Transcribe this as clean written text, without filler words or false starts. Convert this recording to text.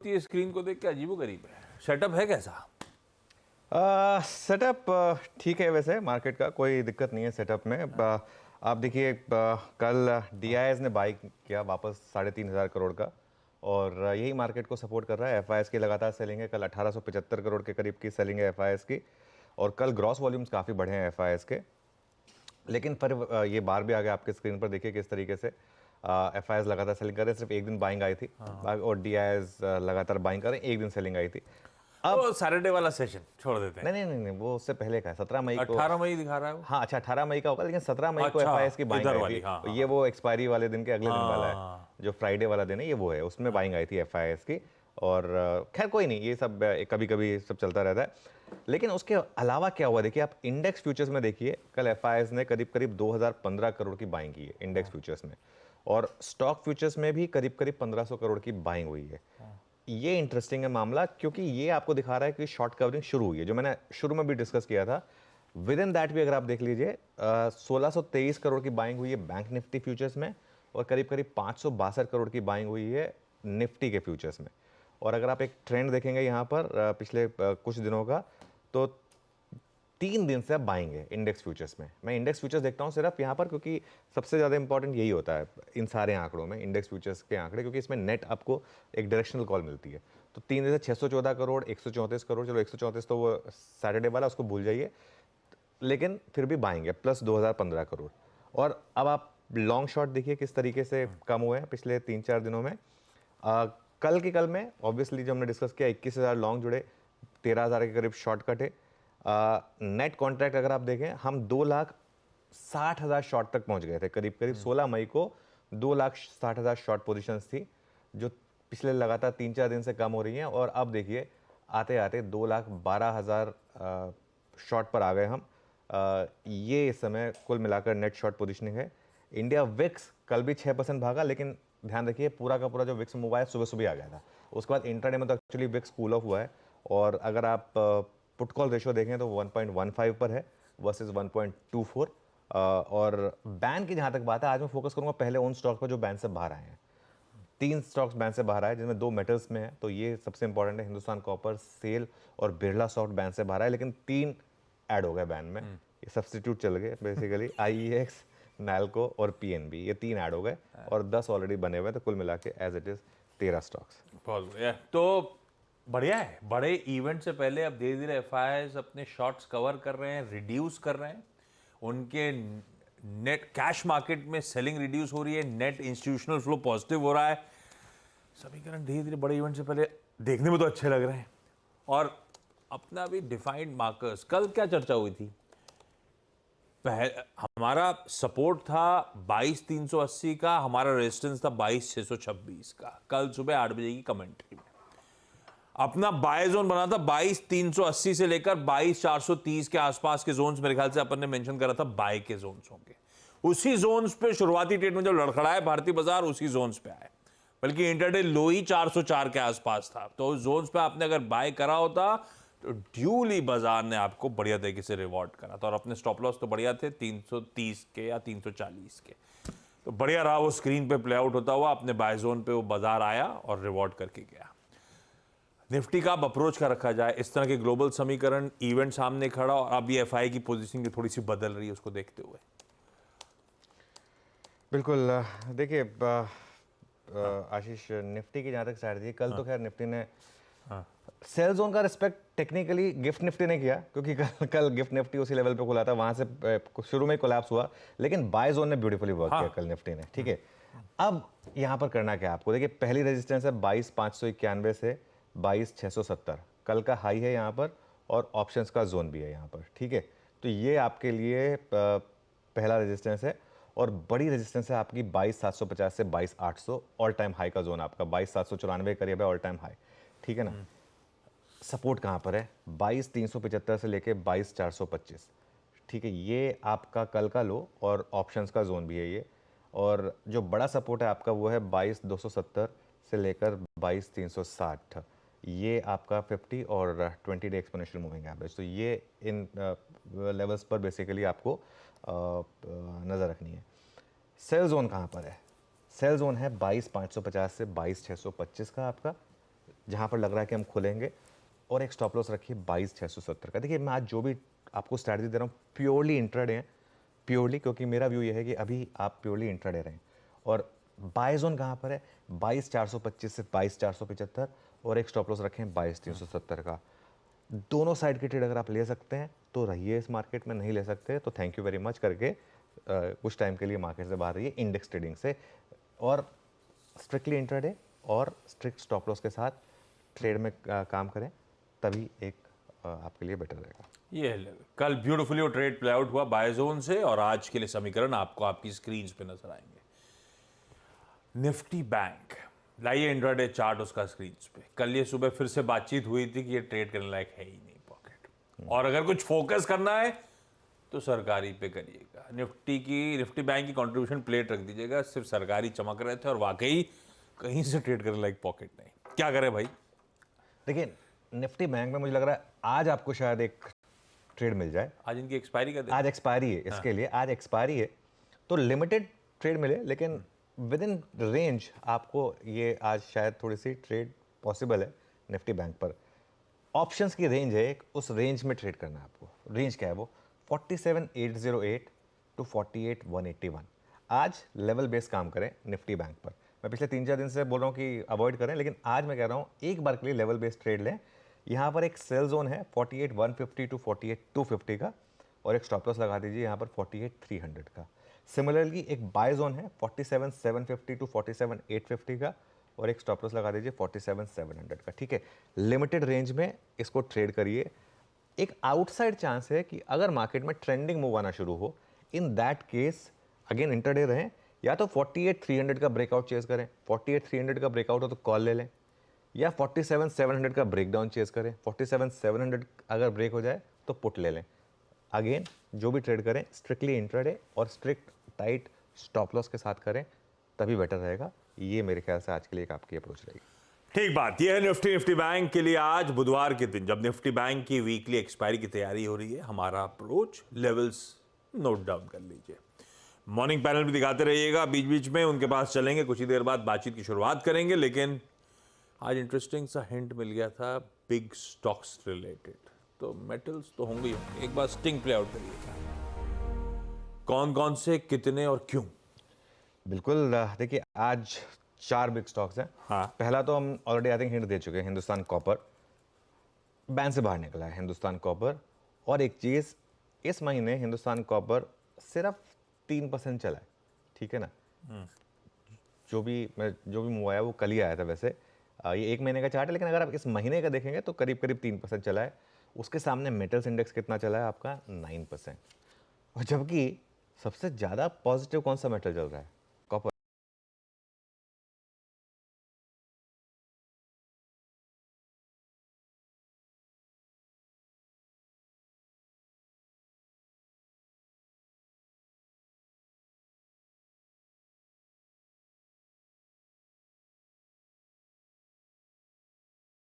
ये स्क्रीन को देख के अजीबोगरीब है। सेटअप है कैसा? सेटअप ठीक है, वैसे मार्केट का कोई दिक्कत नहीं है सेटअप में। आप देखिए, कल DIS ने बाई किया वापस 3,500 करोड़ का, और यही मार्केट को सपोर्ट कर रहा है। FIS की लगातार सेलिंग है, कल 1875 करोड़ के करीब की सेलिंग है FIS की, और कल ग्रॉस वॉल्यूम्स काफ़ी बढ़े हैं FIS के। लेकिन पर ये बार भी आ गया आपके स्क्रीन पर, देखिए किस तरीके से FIS लगातार सेलिंग कर रहे हैं। सिर्फ एक दिन बाइंग आई थी और DIS लगातार बाइंग कर रहे हैं, एक दिन सेलिंग आई थी। अब तो सैटरडे वाला सेशन छोड़ देते हैं। नहीं नहीं नहीं नहीं, वो उससे पहले का है, 17 मई को। 18 मई दिखा रहा है वो। हाँ अच्छा, 18 मई का होगा, लेकिन 17 मई को अच्छा, FIS की बाइंग इधर आई वाली, थी। हाँ हाँ ये वो एक्सपायरी वाले दिन के अगले दिन वाला है, हाँ। जो फ्राइडे वाला दिन है, ये वो है, उसमें बाइंग आई थी FIS की। और खैर कोई नहीं, ये सब कभी कभी सब चलता रहता है। लेकिन उसके अलावा क्या हुआ, देखिए आप इंडेक्स फ्यूचर्स में देखिए, कल FIS ने करीब करीब 2015 करोड़ की बाइंग की है इंडेक्स फ्यूचर्स में, और स्टॉक फ्यूचर्स में भी करीब करीब 1500 करोड़ की बाइंग हुई है। ये इंटरेस्टिंग है मामला, क्योंकि ये आपको दिखा रहा है कि शॉर्ट कवरिंग शुरू हुई है, जो मैंने शुरू में भी डिस्कस किया था। विद इन दैट भी अगर आप देख लीजिए, 1623 करोड़ की बाइंग हुई है बैंक निफ्टी फ्यूचर्स में, और करीब करीब 562 करोड़ की बाइंग हुई है निफ्टी के फ्यूचर्स में। और अगर आप एक ट्रेंड देखेंगे यहाँ पर पिछले कुछ दिनों का, तो 3 दिन से अब बाइंग है इंडेक्स फ्यूचर्स में। मैं इंडेक्स फ्यूचर्स देखता हूँ सिर्फ यहाँ पर, क्योंकि सबसे ज़्यादा इंपॉर्टेंट यही होता है इन सारे आंकड़ों में, इंडेक्स फ्यूचर्स के आंकड़े, क्योंकि इसमें नेट आपको एक डायरेक्शनल कॉल मिलती है। तो 3 दिन से 614 करोड़, 134 करोड़, चलो 134 तो वो सैटरडे वाला, उसको भूल जाइए, लेकिन फिर भी बाइंग है प्लस 2015 करोड़। और अब आप लॉन्ग शॉट देखिए किस तरीके से कम हुए हैं पिछले 3-4 दिनों में। कल के कल में ऑब्वियसली जो हमने डिस्कस किया, 21,000 लॉन्ग जुड़े, 13,000 के करीब शॉर्ट कटे। नेट कॉन्ट्रैक्ट अगर आप देखें, हम 2,60,000 शॉर्ट तक पहुंच गए थे करीब करीब। 16 मई को 2,60,000 शॉर्ट पोजीशंस थी, जो पिछले लगातार 3-4 दिन से कम हो रही हैं, और अब देखिए आते आते 2,12,000 शॉर्ट पर आ गए हम। ये इस समय कुल मिलाकर नेट शॉर्ट पोजीशनिंग है। इंडिया विक्स कल भी 6% भागा, लेकिन ध्यान रखिए पूरा का पूरा जो विक्स मूव आया सुबह सुबह आ गया था। उसके बाद इंट्राडे में तो एक्चुअली विक्स कूल ऑफ हुआ है, और अगर आप पुट कॉल रेशियो देखें तो 1.15 पर है वर्सेस 1.24। और बैन की जहाँ तक बात है, आज मैं फोकस करूंगा पहले उन स्टॉक पर जो बैन से बाहर आए हैं। 3 स्टॉक्स बैन से बाहर आए, जिनमें 2 मेटल्स में है, तो ये सबसे इंपॉर्टेंट है, हिंदुस्तान कॉपर, सेल और बिरला सॉफ्ट बैन से बाहर आए, लेकिन 3 ऐड हो गए बैन में। ये सब्सटीट्यूट चल गए बेसिकली, IEX, नैल्को और PNB, ये 3 ऐड हो गए, और 10 ऑलरेडी बने हुए, तो कुल मिला के एज इट इज 13 स्टॉक्स। बहुत बढ़िया। तो बढ़िया है, बड़े इवेंट से पहले अब धीरे धीरे FIs अपने शॉर्ट्स कवर कर रहे हैं, रिड्यूस कर रहे हैं। उनके नेट कैश मार्केट में सेलिंग रिड्यूस हो रही है, नेट इंस्टीट्यूशनल फ्लो पॉजिटिव हो रहा है। समीकरण धीरे धीरे बड़े इवेंट से पहले देखने में तो अच्छे लग रहे हैं। और अपना भी डिफाइंड मार्कर्स, कल क्या चर्चा हुई थी? हमारा सपोर्ट था 22,380 का, हमारा रेजिस्टेंस था 22,626 का। कल सुबह 8 बजे की कमेंट्री में अपना बाय जोन बना था 22,380 से लेकर 22,430 के आसपास के जोन्स, मेरे ख्याल से अपन ने मेंशन करा था बाय के जोन्स होंगे। उसी जोन्स पे शुरुआती ट्रेड में जब लड़खड़ाए भारतीय बाजार, उसी जोन्स पे आए, बल्कि इंटरडे लो ही 404 के आसपास था। तो उस जोन्स पे आपने अगर बाय करा होता तो ड्यूली बाजार ने आपको बढ़िया तरीके से रिवॉर्ड करा था, और अपने स्टॉप लॉस तो बढ़िया थे 330 के या 340 के। तो बढ़िया रहा, वो स्क्रीन पे प्ले आउट होता हुआ अपने बाय जोन पे वो बाजार आया और रिवॉर्ड करके गया। निफ्टी का अब अप्रोच का रखा जाए, इस तरह के ग्लोबल समीकरण, इवेंट सामने खड़ा, और अब ये FI की पोजीशनिंग थोड़ी सी बदल रही है, उसको देखते हुए। बिल्कुल, देखिए आशीष, निफ्टी की जहाँ तक स्ट्रैटेजी, कल तो खैर निफ्टी ने सेल जोन का रिस्पेक्ट टेक्निकली गिफ्ट निफ्टी ने किया, क्योंकि कल गिफ्ट निफ्टी उसी लेवल पे खुला था, वहां से शुरू में कोलैप्स हुआ, लेकिन बाय जोन ने ब्यूटीफुली वर्क किया कल निफ्टी ने। ठीक है, अब यहां पर करना क्या है आपको, देखिए पहली रेजिस्टेंस है 22,591 से 22,670, कल का हाई है यहाँ पर, और ऑप्शंस का जोन भी है यहाँ पर। ठीक है, तो ये आपके लिए पहला रेजिस्टेंस है, और बड़ी रेजिस्टेंस है आपकी 22,750 से 22,800, ऑल टाइम हाई का जोन आपका 22,794 करीब है ऑल टाइम हाई। ठीक है ना, सपोर्ट कहाँ पर है 22,375 से लेके 22,425। ठीक है, ये आपका कल का लो, और ऑप्शंस का जोन भी है ये। और जो बड़ा सपोर्ट है आपका वो है 22,270 से लेकर 22,360, ये आपका 50 और 20 डे एक्सपोनेंशियल मूविंग एवरेज। तो ये इन लेवल्स पर बेसिकली आपको नज़र रखनी है। सेल जोन कहाँ पर है, सेल जोन है 22,550 से 22,625 का आपका, जहाँ पर लग रहा है कि हम खुलेंगे, और एक स्टॉप लॉस रखिए 22,670 का। देखिए मैं आज जो भी आपको स्ट्रैटेजी दे रहा हूँ प्योरली इंट्राडे है, प्योरली, क्योंकि मेरा व्यू ये है कि अभी आप प्योरली इंट्राडे रहें। और बाय जोन कहाँ पर है, 22,425 से 22,475, और एक स्टॉप लॉस रखें 22,370 का। दोनों साइड के ट्रेड अगर आप ले सकते हैं तो रहिए इस मार्केट में, नहीं ले सकते तो थैंक यू वेरी मच करके कुछ टाइम के लिए मार्केट से बाहर रहिए इंडेक्स ट्रेडिंग से, और स्ट्रिक्टली इंट्राडे और स्ट्रिक्ट स्टॉप लॉस के साथ ट्रेड में काम करें, तभी एक आपके लिए बेटर रहेगा। ये कल ब्यूटीफुली वो ट्रेड प्ले आउट हुआ बाय जोन से, और आज के लिए समीकरण आपको आपकी स्क्रीन पे नजर आएंगे। निफ्टी बैंक, लाइए इंट्राडे चार्ट उसका स्क्रीन पे। कल ये सुबह फिर से बातचीत हुई थी कि ये ट्रेड करने लायक है ही नहीं पॉकेट, और अगर कुछ फोकस करना है तो सरकारी पे करिएगा। निफ्टी बैंक की कंट्रीब्यूशन प्लेट रख दीजिएगा, सिर्फ सरकारी चमक रहे थे और वाकई कहीं से ट्रेड करने लायक पॉकेट नहीं। क्या करें भाई? देखिए निफ्टी बैंक में मुझे लग रहा है आज आपको शायद एक ट्रेड मिल जाए। आज इनकी एक्सपायरी का दिन, आज एक्सपायरी है, इसके लिए आज एक्सपायरी है, तो लिमिटेड ट्रेड मिले, लेकिन विद इन रेंज आपको ये आज शायद थोड़ी सी ट्रेड पॉसिबल है निफ्टी बैंक पर। ऑप्शंस की रेंज है एक, उस रेंज में ट्रेड करना है आपको। रेंज क्या है वो, 47,808 टू 48,181। आज लेवल बेस काम करें निफ्टी बैंक पर। मैं पिछले 3-4 दिन से बोल रहा हूँ कि अवॉइड करें, लेकिन आज मैं कह रहा हूँ एक बार के लिए लेवल बेस ट्रेड लें। यहाँ पर एक सेल जोन है 48,150 टू 48,250 का, और एक स्टॉप लॉस लगा दीजिए यहाँ पर 48,300 का। सिमिलरली एक बाय जोन है 47,750 टू 47,850 का, और एक स्टॉप लॉस लगा दीजिए 47,700 का। ठीक है, लिमिटेड रेंज में इसको ट्रेड करिए। एक आउटसाइड चांस है कि अगर मार्केट में ट्रेंडिंग मूव आना शुरू हो, in that case again intraday रहें, या तो 48,300 का ब्रेकआउट चेज करें, 48,300 का ब्रेकआउट हो तो कॉल ले लें, या 47,700 का ब्रेकडाउन चेज करें, 47,700 अगर ब्रेक हो जाए तो पुट ले लें। अगेन जो भी ट्रेड करें स्ट्रिक्टली इंट्राडे और स्ट्रिक्ट टाइट स्टॉप लॉस के साथ करें, तभी बेटर रहेगा। ये मेरे ख्याल से आज के लिए एक आपकी अप्रोच रहेगी। ठीक बात। यह है निफ्टी बैंक के लिए आज बुधवार के दिन, जब निफ्टी बैंक की वीकली एक्सपायरी की तैयारी हो रही है। हमारा अप्रोच लेवल्स नोट डाउन कर लीजिए। मॉर्निंग पैनल भी दिखाते रहिएगा, बीच बीच में उनके पास चलेंगे, कुछ ही देर बाद बातचीत की शुरुआत करेंगे। लेकिन आज इंटरेस्टिंग सा हिंट मिल गया था बिग स्टॉक्स रिलेटेड, तो मेटल्स तो होंगे ही होंगे। एक बार स्टिंग प्ले आउट करिएगा, कौन कौन से, कितने और क्यों? बिल्कुल, देखिए आज 4 बिग स्टॉक्स हैं। हाँ। पहला तो हम ऑलरेडी आई थिंक हिंट दे चुके हैं, हिंदुस्तान कॉपर बैन से बाहर निकला है, हिंदुस्तान कॉपर। और एक चीज़, इस महीने हिंदुस्तान कॉपर सिर्फ 3% चला है, ठीक है ना। जो भी मूव आया वो कल ही आया था वैसे। ये 1 महीने का चार्ट है, लेकिन अगर आप इस महीने का देखेंगे तो करीब करीब 3% चला है। उसके सामने मेटल्स इंडेक्स कितना चला है आपका, 9%। और जबकि सबसे ज़्यादा पॉजिटिव कौन सा मेटल चल रहा है,